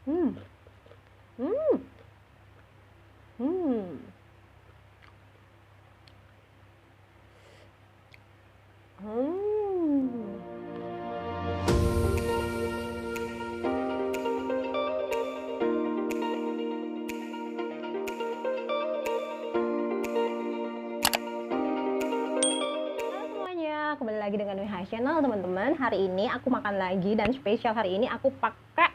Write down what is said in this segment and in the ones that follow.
Hmm. Hmm. Hmm. Hmm. Halo semuanya, kembali lagi dengan WH Channel teman-teman. Hari ini aku makan lagi dan spesial hari ini aku pakai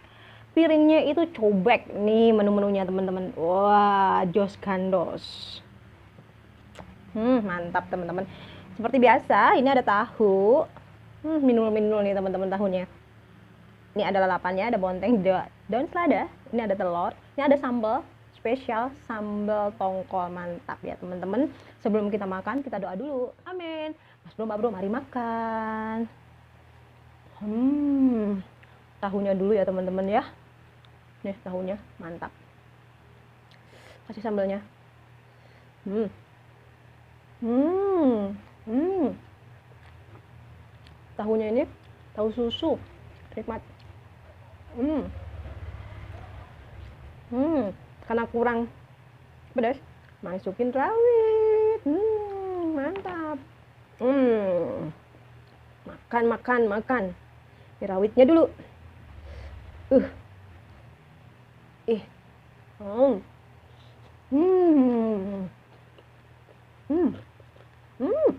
piringnya itu cobek nih menu-menunya teman-teman. Wah, Jos Gandos. Mantap teman-teman. Seperti biasa, ini ada tahu. Minul-minul nih teman-teman tahunya. Ini ada lalapannya, ada bonteng, daun selada, ini ada telur, ini ada sambal spesial, sambal tongkol. Mantap ya teman-teman. Sebelum kita makan, kita doa dulu. Amin. Mas bro, mari makan. Tahunya dulu ya teman-teman ya. Nih tahunya, mantap. Kasih sambalnya. Hmm. Hmm. Hmm. Tahunya ini tahu susu. Nikmat. Hmm. Karena kurang pedas, masukin rawit. Mantap. Makan. Ini rawitnya dulu. Ih. Hmm. Hmm. Hmm. Hmm. Hmm.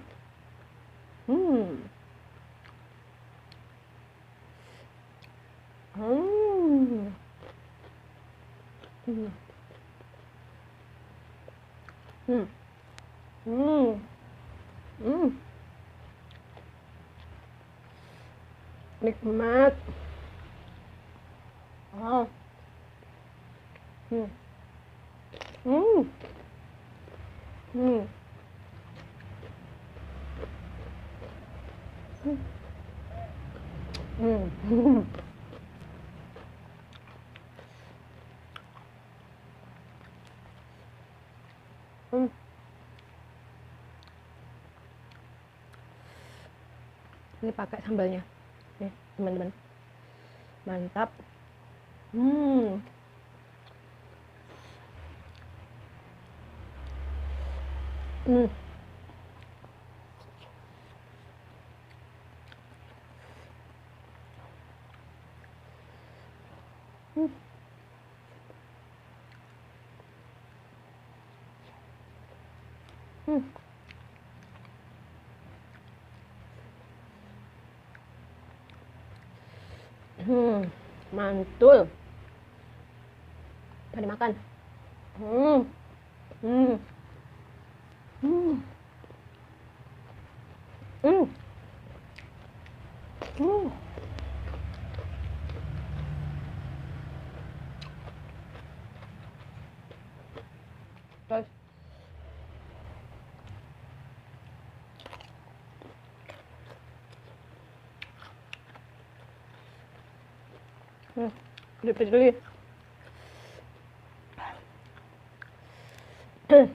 Hmm. Hmm. Hmm. Hmm. Hmm. Nikmat. Oh. Hmm. Hmm. Hmm. Hmm. Hmm. Ini pakai sambalnya. Nih, teman-teman. Mantap. Hmm. Hmm. Hmm. Hmm. Mantul. Tadi makan. Hmm. Hmm. Hmm. Hmm. Hmm. Terus. Dipijit dulu. Hmm.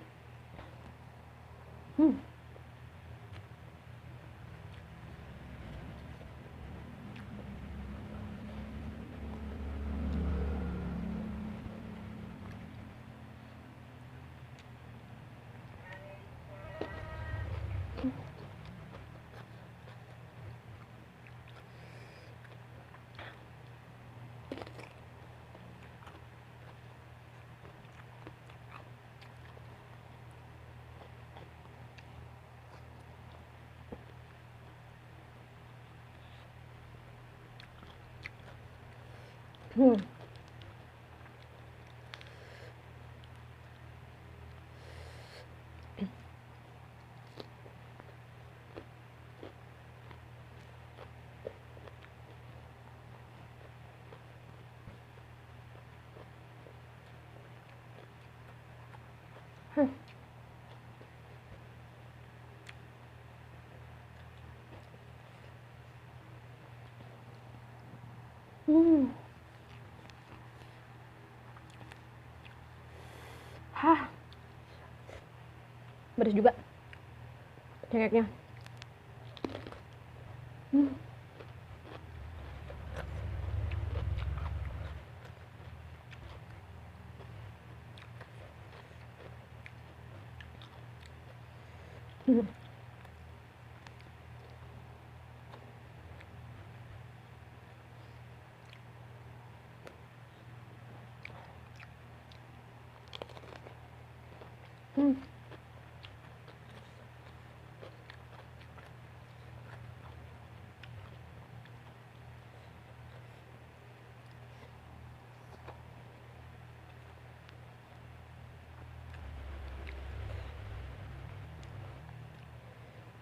Hmm. Hmm. Hah. Pedas juga cengeknya. Hmm. Hmm. Hmm.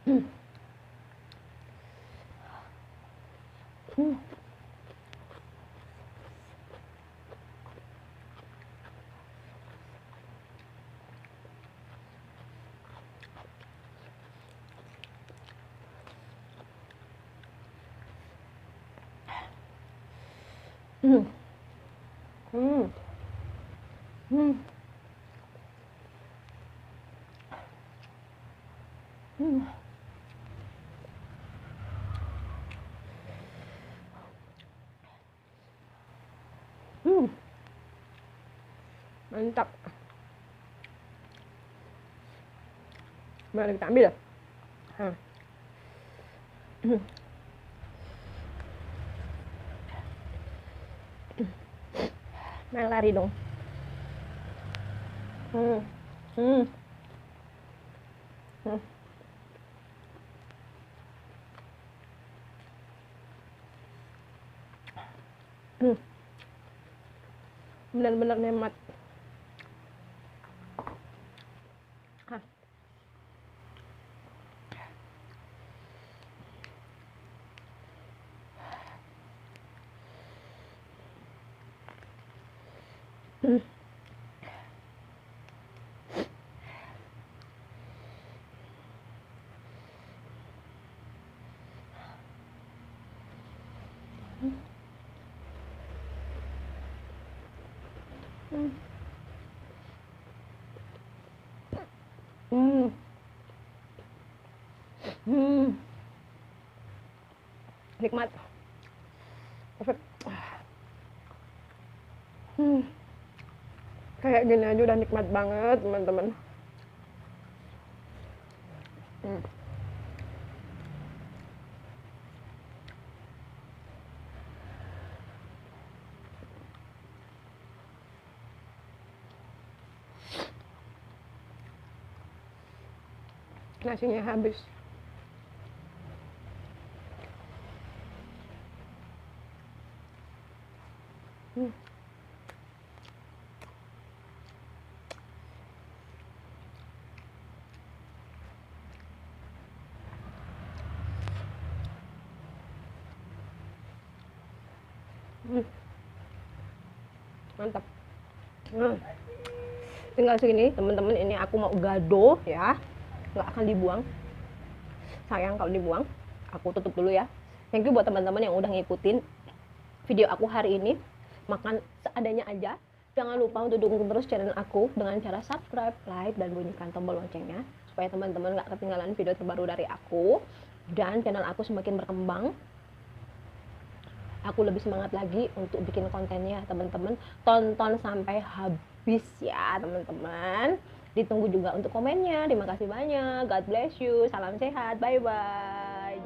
Hmm. Hmm. Hmm. Hmm. Hmm. Hmm. Hmm. Mantap. Mari kita ambil. Hmm. Hmm. Main lari dong. Hmm. Hmm. Hmm. Hmm. Benar-benar nikmat. Hah. Hmm. Hmm. Hmm. Hmm. Nikmat. Perfect. Hmm. Kayak gini aja udah nikmat banget, teman-teman. Hmm. Nasinya habis. Hmm. Hmm. Mantap. Nah, tinggal segini, teman-teman. Ini aku mau gado ya, nggak akan dibuang. Sayang kalau dibuang. Aku tutup dulu ya. Thank you buat teman-teman yang udah ngikutin video aku hari ini. Makan seadanya aja. Jangan lupa untuk dukung terus channel aku dengan cara subscribe, like, dan bunyikan tombol loncengnya supaya teman-teman gak ketinggalan video terbaru dari aku dan channel aku semakin berkembang. Aku lebih semangat lagi untuk bikin kontennya, teman-teman. Tonton sampai habis ya, teman-teman. Ditunggu juga untuk komennya. Terima kasih banyak. God bless you. Salam sehat. Bye bye.